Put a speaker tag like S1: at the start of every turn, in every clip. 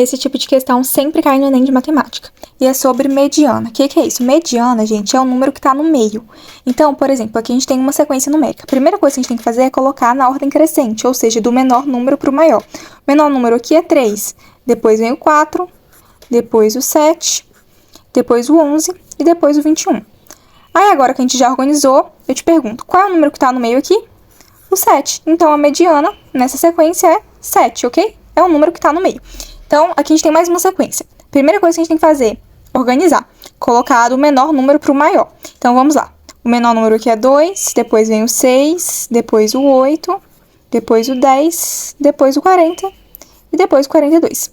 S1: Esse tipo de questão sempre cai no Enem de matemática. E é sobre mediana. O que é isso? Mediana, gente, é o número que está no meio. Então, por exemplo, aqui a gente tem uma sequência numérica. A primeira coisa que a gente tem que fazer é colocar na ordem crescente, ou seja, do menor número para o maior. O menor número aqui é 3, depois vem o 4, depois o 7, depois o 11 e depois o 21. Aí agora que a gente já organizou, eu te pergunto, qual é o número que está no meio aqui? O 7. Então, a mediana nessa sequência é 7, ok? É o número que está no meio. Então, aqui a gente tem mais uma sequência. Primeira coisa que a gente tem que fazer, organizar. Colocar do menor número para o maior. Então, vamos lá. O menor número aqui é 2, depois vem o 6, depois o 8, depois o 10, depois o 40 e depois o 42.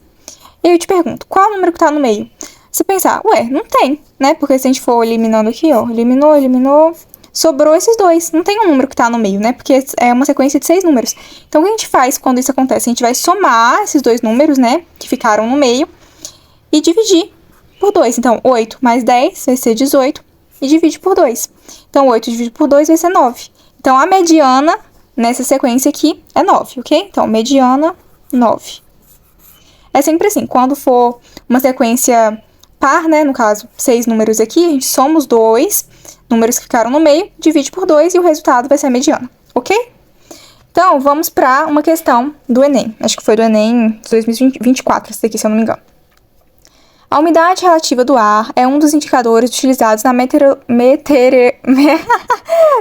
S1: E eu te pergunto, qual é o número que está no meio? Você pensar, ué, não tem, né? Porque se a gente for eliminando aqui, ó, eliminou, sobrou esses dois. Não tem um número que tá no meio, né? Porque é uma sequência de 6 números. Então, o que a gente faz quando isso acontece? A gente vai somar esses dois números, né? Que ficaram no meio. E dividir por 2. Então, 8 mais 10 vai ser 18. E divide por 2. Então, 8 dividido por 2 vai ser 9. Então, a mediana nessa sequência aqui é 9, ok? Então, mediana, 9. É sempre assim, quando for uma sequência par, né? No caso, 6 números aqui, a gente soma os dois números que ficaram no meio, divide por 2 e o resultado vai ser a mediana, ok? Então, vamos para uma questão do Enem. Acho que foi do Enem de 2024, esse daqui, se eu não me engano. A umidade relativa do ar é um dos indicadores utilizados na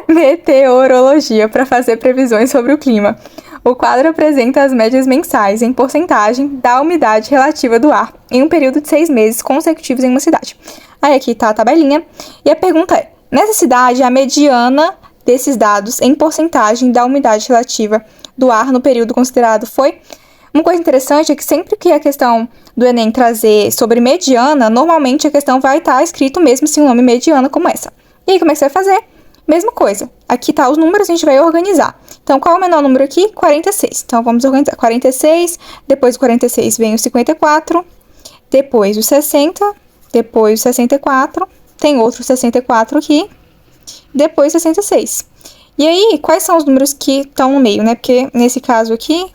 S1: meteorologia para fazer previsões sobre o clima. O quadro apresenta as médias mensais em porcentagem da umidade relativa do ar em um período de 6 meses consecutivos em uma cidade. Aí aqui está a tabelinha. E a pergunta é, nessa cidade, a mediana desses dados em porcentagem da umidade relativa do ar no período considerado foi... Uma coisa interessante é que sempre que a questão do Enem trazer sobre mediana, normalmente a questão vai estar escrito mesmo assim o nome mediana como essa. E aí, como é que você vai fazer? Mesma coisa. Aqui tá os números, a gente vai organizar. Então, qual é o menor número aqui? 46. Então, vamos organizar. 46, depois do 46 vem o 54, depois o 60, depois o 64, tem outro 64 aqui, depois 66. E aí, quais são os números que estão no meio, né? Porque nesse caso aqui,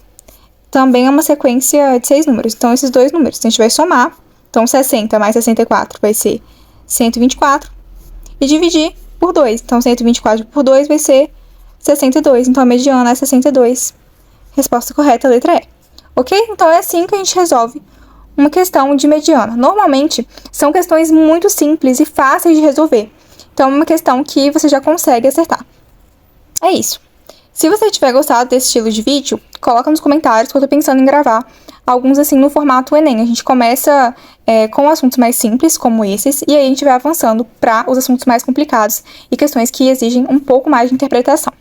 S1: também é uma sequência de 6 números. Então, esses dois números, a gente vai somar. Então, 60 mais 64 vai ser 124. E dividir por 2. Então, 124 por 2 vai ser 62. Então, a mediana é 62. Resposta correta, letra E. Ok? Então, é assim que a gente resolve uma questão de mediana. Normalmente, são questões muito simples e fáceis de resolver. Então, é uma questão que você já consegue acertar. É isso. Se você tiver gostado desse estilo de vídeo, coloca nos comentários que eu tô pensando em gravar alguns assim no formato Enem. A gente começa com assuntos mais simples, como esses, e aí a gente vai avançando para os assuntos mais complicados e questões que exigem um pouco mais de interpretação.